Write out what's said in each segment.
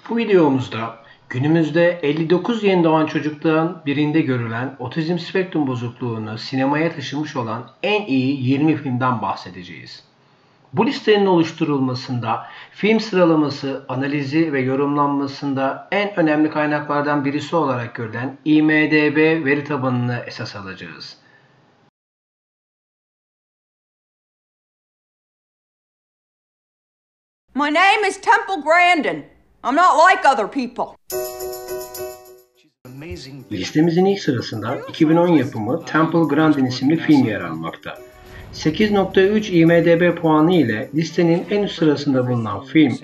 Bu videomuzda günümüzde 59 yeni doğan çocukların birinde görülen otizm spektrum bozukluğunu sinemaya taşımış olan en iyi 20 filmden bahsedeceğiz. Bu listenin oluşturulmasında, film sıralaması, analizi ve yorumlanmasında en önemli kaynaklardan birisi olarak görülen İMDB veri tabanını esas alacağız. My name is Temple Grandin. I'm not like other people. Listemizin ilk sırasında 2010 yapımı Temple Grandin isimli film yer almakta. 8.3 IMDB puanı ile listenin en üst sırasında bulunan film,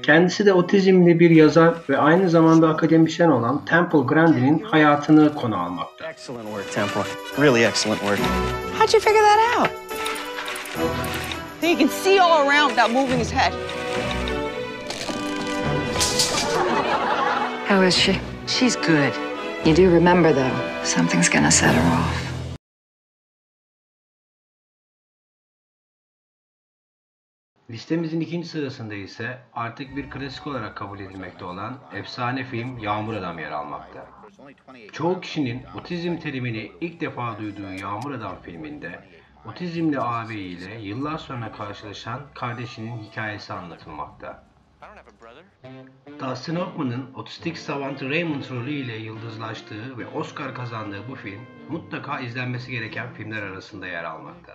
kendisi de otizmli bir yazar ve aynı zamanda akademisyen olan Temple Grandin'in hayatını konu almakta. Excellent work, Temple. Really excellent work. How'd you figure that out? He can see all around without moving his head. How is she? She's good. You do remember, though, something's gonna set her off. Listemizin ikinci sırasında ise artık bir klasik olarak kabul edilmekte olan efsane film Yağmur Adam yer almakta. Çoğu kişinin otizm terimini ilk defa duyduğu Yağmur Adam filminde otizmli ağabeyiyle yıllar sonra karşılaşan kardeşinin hikayesi anlatılmakta. Dustin Hoffman'ın otistik savant Raymond rolü ile yıldızlaştığı ve Oscar kazandığı bu film mutlaka izlenmesi gereken filmler arasında yer almakta.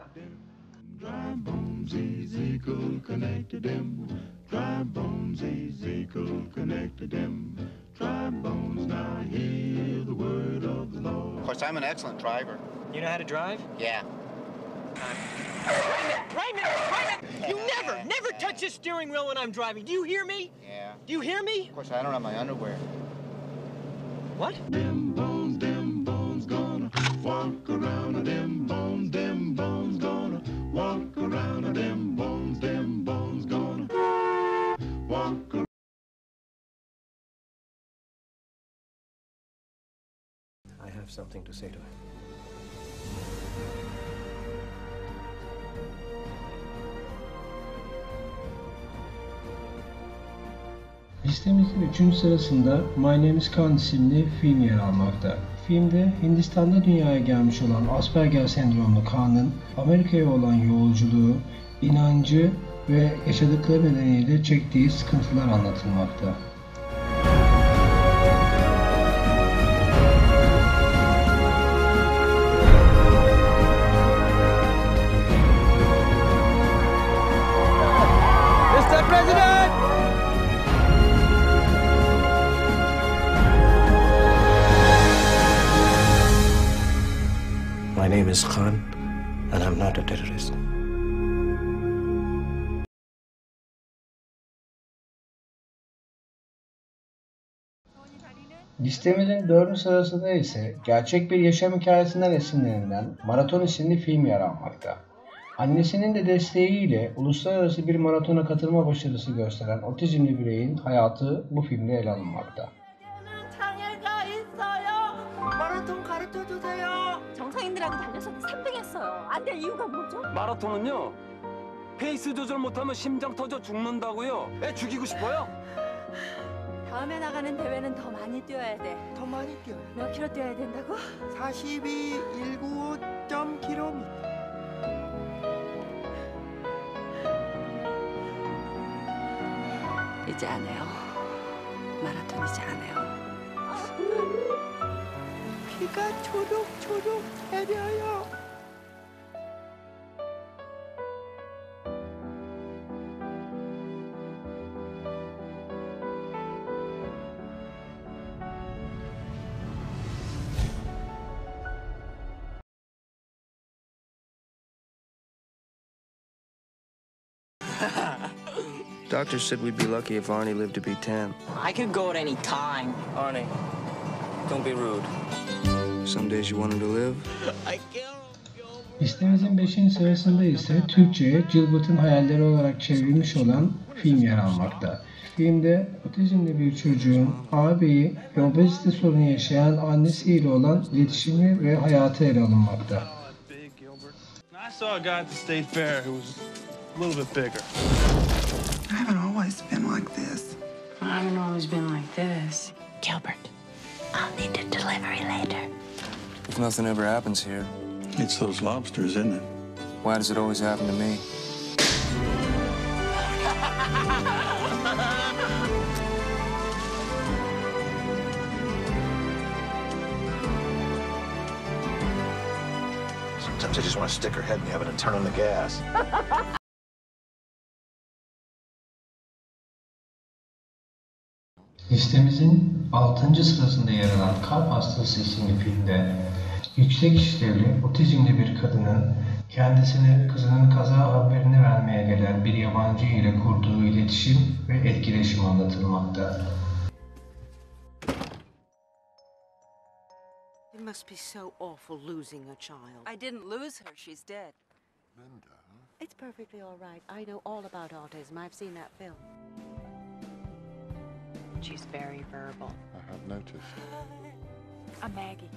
Of course, I'm an excellent driver. You know how to drive? Yeah. Right minute! You never touch the steering wheel when I'm driving. Do you hear me? Yeah. Do you hear me? Of course, I don't have my underwear. What? Them bones gonna walk around. Them bones gonna walk around. Them bones gonna walk around. I have something to say to him. Listemizin 3. sırasında My Name is Khan isimli film yer almakta. Filmde Hindistan'da dünyaya gelmiş olan Asperger sendromlu Khan'ın Amerika'ya olan yolculuğu, inancı ve yaşadıkları nedeniyle çektiği sıkıntılar anlatılmakta. Mr. President! My name is Khan, and I'm not a terrorist. Listemizin 4. sırasında ise gerçek bir yaşam hikayesinden esinlenilen Maraton isimli film yer almakta. Annesinin de desteğiyle uluslararası bir maratona katılma başarısı gösteren otizmli bireyin hayatı bu filmde ele alınmakta. 정상인들하고 달렸어도 3등 했어요. 안 될 이유가 뭐죠? 마라톤은요. 페이스 조절 못하면 심장 터져 죽는다고요. 애 죽이고 싶어요? 다음에 나가는 대회는 더 많이 뛰어야 돼. 더 많이 뛰어요. 몇 킬로 뛰어야 된다고? 42.195km. 이제 안 해요. 마라톤 이제 안 해요. 피가 초록초록 내려요. Doctors said we'd be lucky if Arnie lived to be 10. I could go at any time. Arnie, don't be rude. Some days you want him to live. Listemizin 5. sırasında ise Türkçe'ye Gilbert'in hayalleri olarak çevrilmiş olan film yer almakta. Filmde otizmli bir çocuğun ağabeyi ve obezite sorunu yaşayan annesiyle olan iletişimi ve hayatı ele alınmakta. I saw a guy at the state fair who was a little bit bigger. I haven't always been like this. I haven't always been like this. Gilbert, I'll need a delivery later. If nothing ever happens here. It's those lobsters, isn't it? Why does it always happen to me? Sometimes I just want to stick her head in the oven and turn on the gas. Listemizin 6. sırasında yer alan Kalp Hastası isimli filmde yüksek işlevli otizmli bir kadının kendisine kızının kaza haberini vermeye gelen bir yabancı ile kurduğu iletişim ve etkileşim anlatılmakta. It must be so awful losing a child. I didn't lose her. She's dead. Linda? It's perfectly all right. I know all about autism. I've seen that film. She's very verbal. I have noticed. I'm Maggie.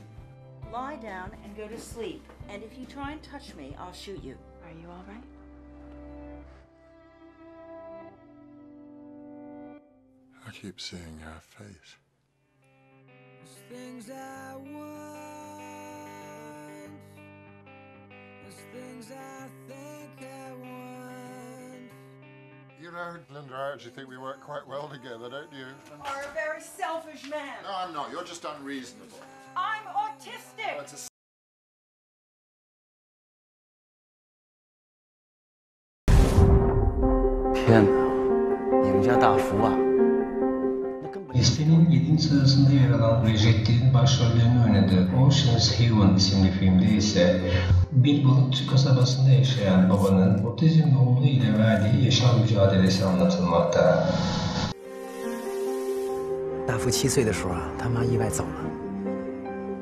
Lie down and go to sleep. And if you try and touch me, I'll shoot you. Are you all right? I keep seeing her face. There's things I want. There's things I think I want. You know, Linda, I actually think we work quite well together, don't you? You're a very selfish man. No, I'm not. You're just unreasonable. I'm autistic. That's a... Listenin 7. sırasında yer alan Rejetti'nin başrollerini oynadığı Ocean's Eleven isimli filmde ise bir balıkçı kasabasında yaşayan babanın otizmli oğlu ile verdiği yaşam mücadelesi anlatılmakta. 大福7岁的时候啊，他妈意外走了，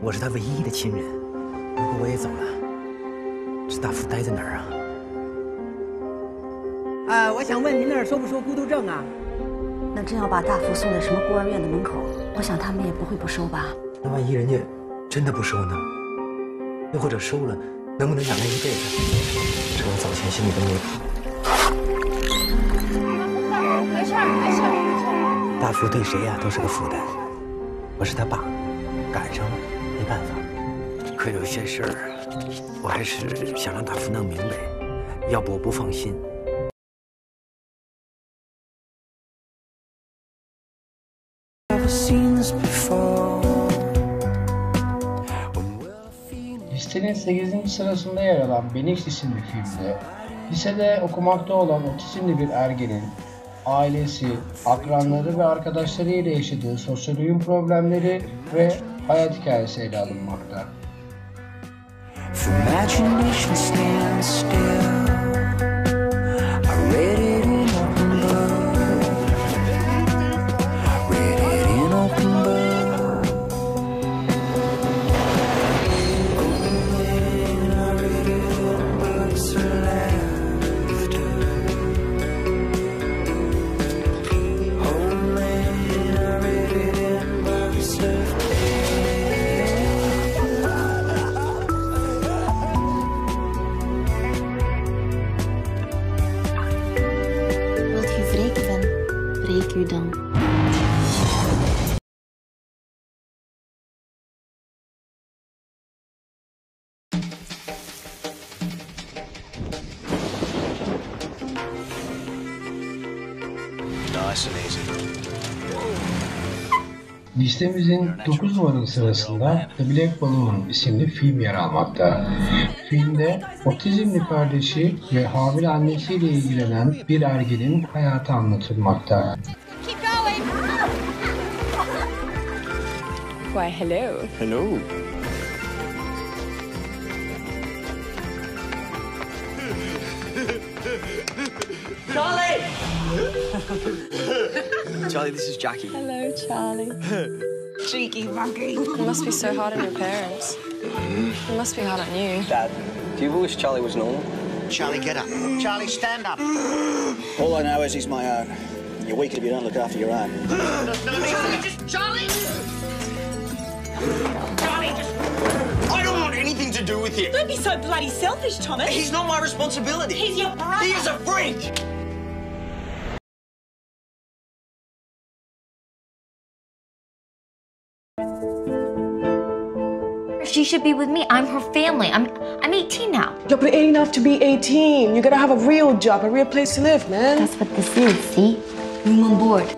我是他唯一的亲人。如果我也走了，这大福待在哪儿啊？我想问您那儿收不收孤独症啊？那真要把大福送在什么孤儿院的门口，我想他们也不会不收吧？那万一人家真的不收呢？又或者收了，能不能养他一辈子？这我早前心里都没谱。没事没事没事。 大福对谁呀都是个负担，我是他爸，赶上了没办法。可有些事儿，我还是想让大福弄明白，要不我不放心。 Listenin 8. sırasında yer alan Benix isimli filmde lisede okumakta olan otizmli bir ergenin ailesi, akranları ve arkadaşları ile yaşadığı sosyal uyum problemleri ve hayat hikayesi ele alınmakta. Nice and easy. Listemizin 9 numaralı sırasında The Black Balloon isimli film yer almakta. Filmde otizmli kardeşi ve hamile annesiyle ilgilenen bir ergenin hayatı anlatılmakta. Why, hello. Hello. Charlie! Charlie, this is Jackie. Hello, Charlie. Cheeky monkey. It must be so hard on your parents. It must be hard on you. Dad, do you wish Charlie was normal? Charlie, get up. Charlie, stand up. All I know is he's my own. You're weak if you don't look after your own. Charlie! Charlie, just... I don't want anything to do with him. Don't be so bloody selfish, Thomas. He's not my responsibility. He's your brother. He is a freak. She should be with me. I'm her family. I'm 18 now. You're big enough to be 18. You gotta have a real job, a real place to live, man. That's what this is, see? Room on board.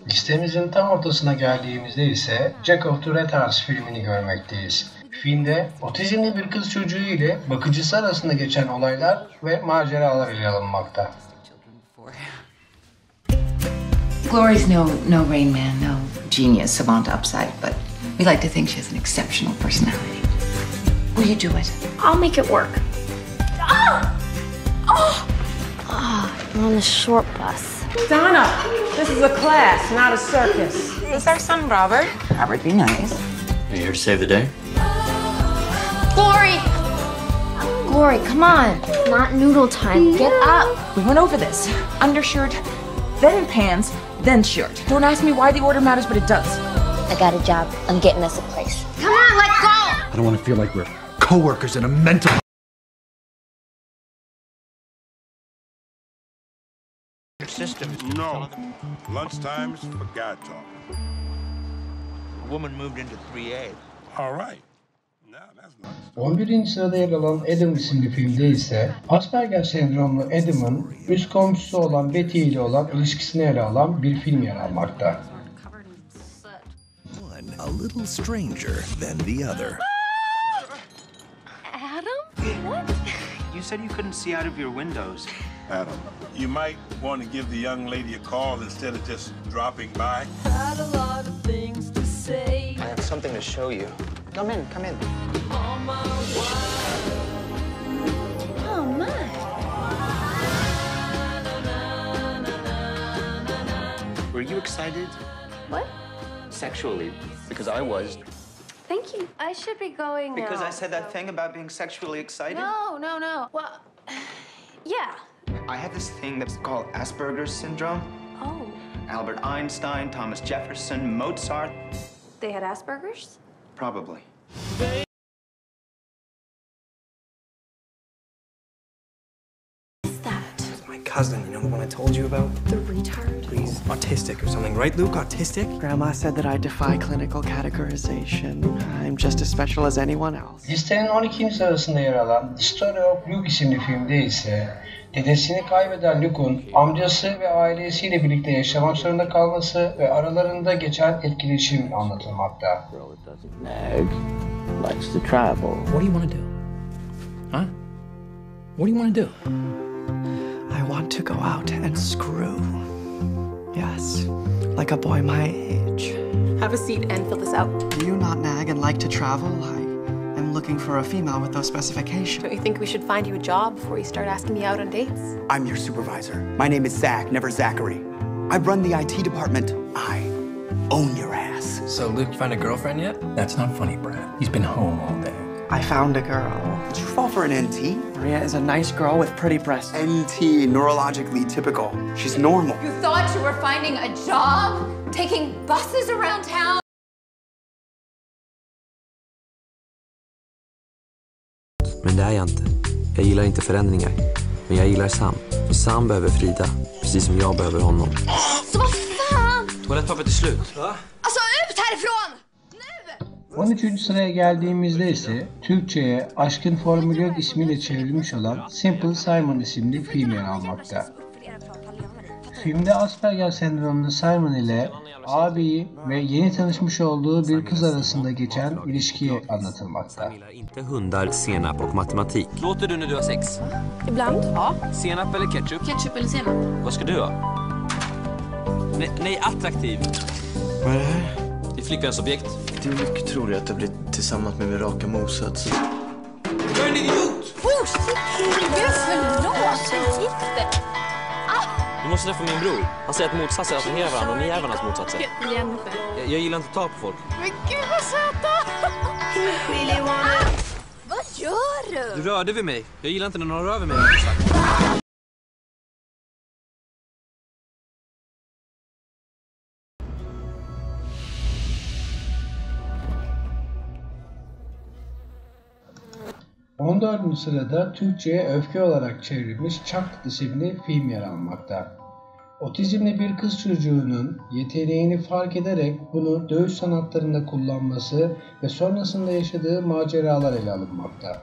Listemizin tam ortasına geldiğimizde ise Jack of the Retards filmini görmekteyiz. Filmde otizmli bir kız çocuğu ile bakıcısı arasında geçen olaylar ve maceralar ele alınmakta. Glory's no Rain Man, no genius savant upside, but we like to think she has an exceptional personality. Will you do it? I'll make it work. I'm on the short bus. Donna, this is a class, not a circus. Is our son Robert? Robert, be nice. Are you here to save the day? Glory! Glory, come on. Not noodle time. Get up. We went over this. Undershirt, then pants, then shirt. Don't ask me why the order matters, but it does. I got a job. I'm getting us a place. Come on, let's go! I don't want to feel like we're co-workers in a mental... System. No. Lunchtimes for guy talk. A woman moved into 3A. All right. Now that's lunch. 11. sırada yer alan Adam isimli filmde ise Asperger sendromlu Adam'ın üst komşusu olan Betty ile olan ilişkisini ele alan bir film yer almakta. One a little stranger than the other. Adam? What? You said you couldn't see out of your windows. Adam, you might want to give the young lady a call instead of just dropping by. Had a lot of things to say. I have something to show you. Come in, come in. On my way. Oh, my. Were you excited? What? Sexually? Because I was. Thank you. I should be going now. Because I said that thing about being sexually excited? No. Well, yeah. I have this thing that's called Asperger's syndrome. Oh. Albert Einstein, Thomas Jefferson, Mozart. They had Asperger's? Probably. What's that? My cousin, you know the one I told you about? The retard? He's autistic or something, right, Luke? Autistic? Grandma said that I defy clinical categorization. I'm just as special as anyone else. Listenin 12. sırasında yer alan Story of Luke isimli filmde ise dedesini kaybeden Luke'un amcası ve ailesiyle birlikte yaşamak zorunda kalması ve aralarında geçen etkileşim anlatılmakta. Likes to travel. What do you want to do? Huh? What do you want to do? I want to go out and screw. Yes, like a boy my age. Have a seat and fill this out. Do you not nag and like to travel? I'm looking for a female with those specifications. Don't you think we should find you a job before you start asking me out on dates? I'm your supervisor. My name is Zach, never Zachary. I run the IT department. I own your ass. So Luke, you found a girlfriend yet? That's not funny, Brad. He's been home all day. I found a girl. Did you fall for an NT? Maria is a nice girl with pretty breasts. NT, neurologically typical. She's normal. You thought you were finding a job? Taking buses around town? Men det är jag inte. Jag gillar inte förändringar. Men jag gillar Sam. För Sam behöver Frida. Precis som jag behöver honom. Så vad fan? Toalettpappret är slut. Va? Alltså ut härifrån! 13. sıraya geldiğimizde ise Türkçe'ye Aşkın Formülü Yok ismiyle çevrilmiş olan Simple Simon isimli film yer almakta. Filmde Asperger sendromlu Simon ile ağabeyi ve yeni tanışmış olduğu bir kız arasında geçen ilişkiyi anlatılmakta. Inte hundar, senap och matematik. Låter du när du har sex? Ibland. Ja. Senap eller ketchup? Ketchup eller senap? Vad ska du ha? Nej, attraktiv. Vad är det här? Det är flickvänsobjekt. Hur mycket tror du att jag blir tillsammans med raka motsats? Jag är en idiot! Förlåt, gick det? Du måste träffa min bror. Han säger att motsatser attraherar varandra och ni är varandras motsatser. Jag gillar inte att ta på folk. Men gud vad söta! Vad gör du? Du rörde vid mig. Jag gillar inte när någon rör vid mig. Sırada Türkçe'ye öfke olarak çevrilmiş Çaklık isimli film yer almakta. Otizmli bir kız çocuğunun yeteneğini fark ederek bunu dövüş sanatlarında kullanması ve sonrasında yaşadığı maceralar ele alınmakta.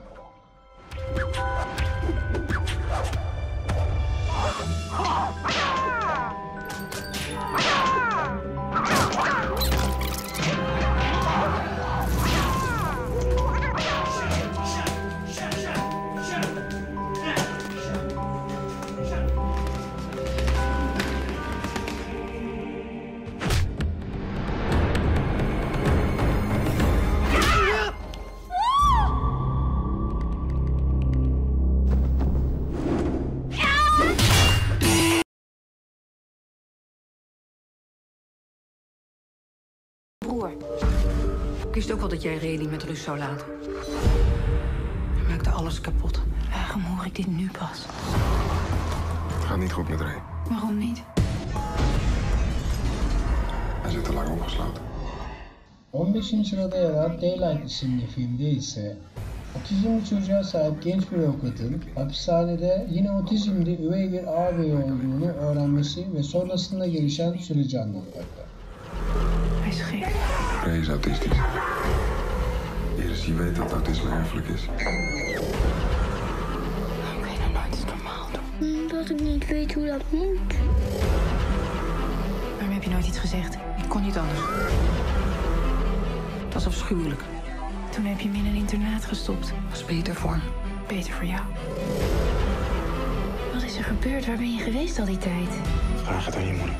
Broer. Ik wist ook wel dat jij Ray niet met rust zou laten. Hij maakte alles kapot. Waarom hoor ik dit nu pas? Het gaat niet goed met Ray. Waarom niet? Hij zit te lang opgesloten. 15. sırada yer alan Daylight isimli filmde ise otizmli çocuğa sahip genç bir avukatın hapishanede yine otizmli üvey bir ağabeyi olduğunu öğrenmesi ve sonrasında gelişen süreci anlatmakta. Ray is autistisch. Iris, je weet dat autisme erfelijk is. Hoe kun je nou nooit eens normaal doen? Omdat ik niet weet hoe dat moet. Waarom heb je nooit iets gezegd? Ik kon niet anders. Het was afschuwelijk. Toen heb je me in een internaat gestopt. Dat was beter voor me. Beter voor jou. Wat is er gebeurd? Waar ben je geweest al die tijd? Vraag het aan je moeder.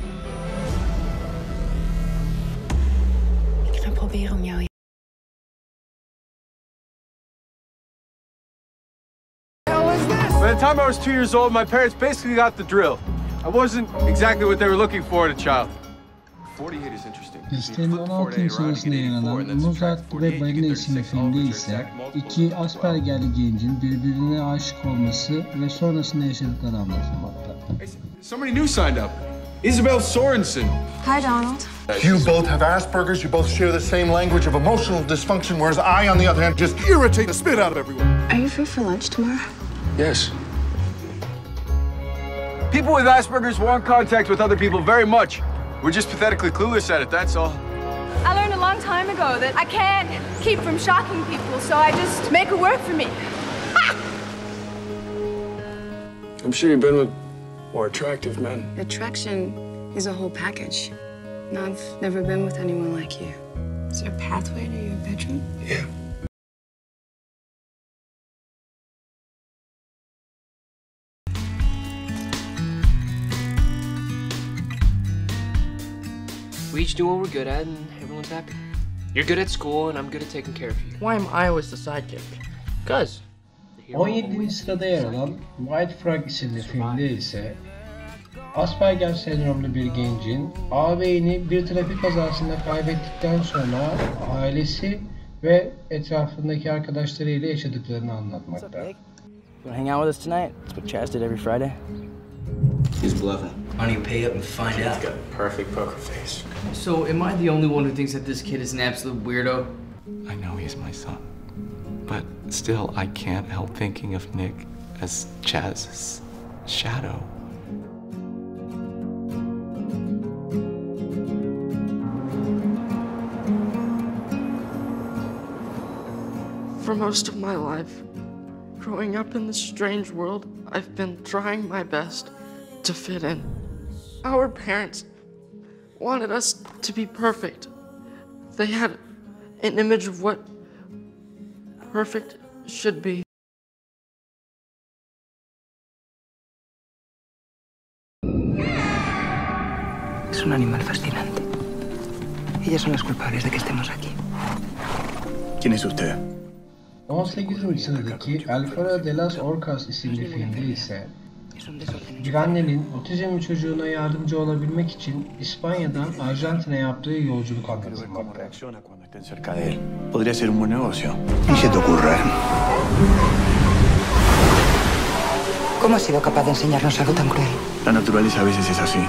Ik ga proberen om jou... By the time I was 2 years old, my parents basically got the drill. I wasn't exactly what they were looking for in a child. 48 is interesting. Listenin 16. sırasında yer alan Mozart ve Balina isimli filmde ise iki Asperger'li gencin birbirine aşık olması ve sonrasında yaşadıkları anlatılmakta. Somebody new signed up. Isabel Sorensen. Hi, Donald. You both have Asperger's. You both share the same language of emotional dysfunction, whereas I, on the other hand, just irritate the spit out of everyone. Are you free for lunch tomorrow? Yes. People with Asperger's want contact with other people very much. We're just pathetically clueless at it, that's all. I learned a long time ago that I can't keep from shocking people, so I just make it work for me. I'm sure you've been with more attractive men. Attraction is a whole package. And I've never been with anyone like you. Is there a pathway to your bedroom? Yeah. We each do what we're good at and everyone's happy. You're good at school and I'm good at taking care of you. Why am I always the sidekick? Because. 17. sırada yer alan White Frog isimli filmde ise Asperger sendromlu bir gencin ağabeyini bir trafik kazasında kaybettikten sonra ailesi ve etrafındaki arkadaşlarıyla yaşadıklarını anlatmakta. You wanna hang out with us tonight? That's what Chaz did every Friday. He's bluffing. Why don't you pay up and find out? He's got a perfect poker face. So, am I the only one who thinks that this kid is an absolute weirdo? I know he's my son. But still, I can't help thinking of Nick as Chaz's shadow. For most of my life, growing up in this strange world, I've been trying my best to fit in. Our parents wanted us to be perfect. They had an image of what perfect should be. Es un animal fascinante. Ellas son las culpables de que estemos aquí. ¿Quién es usted? 18. sıradaki Alfaro de las Orcas isimli filmde ise Grandin'in otizmli çocuğuna yardımcı olabilmek için İspanya'dan Arjantin'e yaptığı yolculuk anlatılmakta. Podría ser un buen negocio. ¿Y se te ocurre? ¿Cómo has sido capaz de enseñarnos algo tan cruel? La naturaleza a veces es así.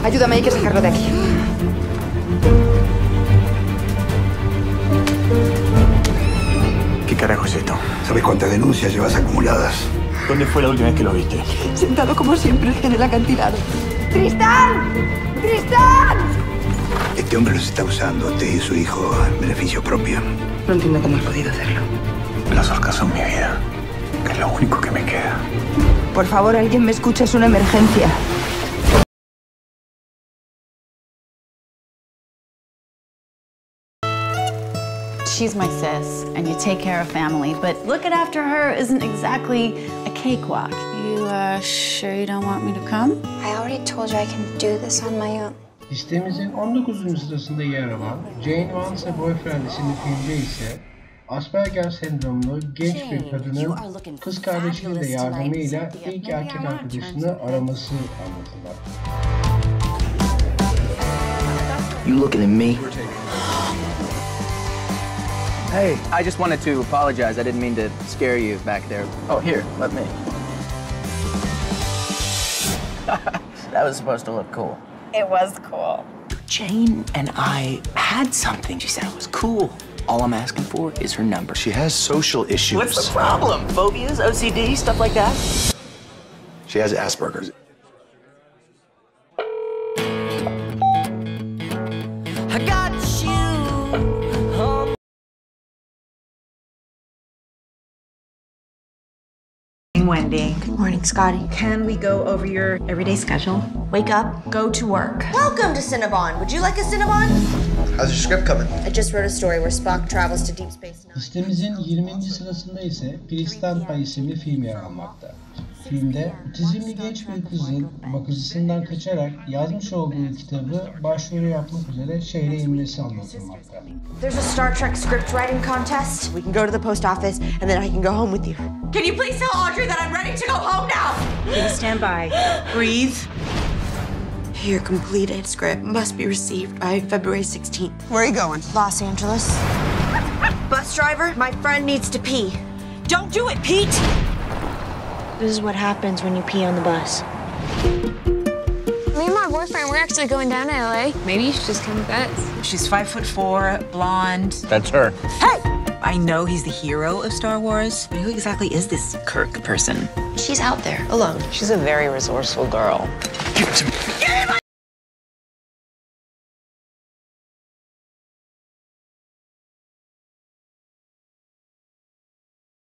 Ayúdame, hay que sacarlo de aquí. ¿Qué carajo es esto? ¿Sabes cuántas denuncias llevas acumuladas? ¿Dónde fue la última vez que lo viste? Sentado como siempre en el acantilado. ¡Tristán! ¡Tristán! Este hombre los está usando a usted y a su hijo en beneficio propio. No entiendo cómo has podido hacerlo. Las orcas son mi vida. Es lo único que me queda. Por favor, alguien me escucha, es una emergencia. She's my sis, and you take care of family, but looking after her isn't exactly a cakewalk. You, sure you don't want me to come? I already told you I can do this on my own. Listemizin 19. sırasında yer alan Jane Once a Boyfriend isimli filmde ise Asperger sendromlu genç bir kadının kız kardeşinin de yardımıyla ilk erkek arkadaşını araması anlatılmaktadır. You looking at me? Hey, I just wanted to apologize. I didn't mean to scare you back there. Oh, here, let me. That was supposed to look cool. It was cool. Jane and I had something. She said it was cool. All I'm asking for is her number. She has social issues. What's the problem? Phobias, OCD, stuff like that? She has Asperger's. I got you. Wendy. Good morning, Scotty. Can we go over your everyday schedule? Wake up, go to work. Welcome to Cinnabon. Would you like a Cinnabon? How's your script coming? I just wrote a story where Spock travels to Deep Space Nine. Listemizin 20. sırasında ise Kristen Pay isimli film yer almakta. Filmde otizmli genç bir kızın bakıcısından kaçarak yazmış olduğu kitabı başvuru yapmak üzere şehre inmesi anlatılmakta. There's a Star Trek script writing contest. We can go to the post office and then I can go home with you. Can you please tell Audrey that I'm ready to go home now? Please stand by. Breathe. Your completed script must be received by February 16th. Where are you going? Los Angeles. Bus driver, my friend needs to pee. Don't do it, Pete! This is what happens when you pee on the bus. Me and my boyfriend, we're actually going down to LA. Maybe you should just come with us. She's 5'4", blonde. That's her. Hey! I know he's the hero of Star Wars, but who exactly is this Kirk person? She's out there, alone. She's a very resourceful girl. Give it to me. Give me my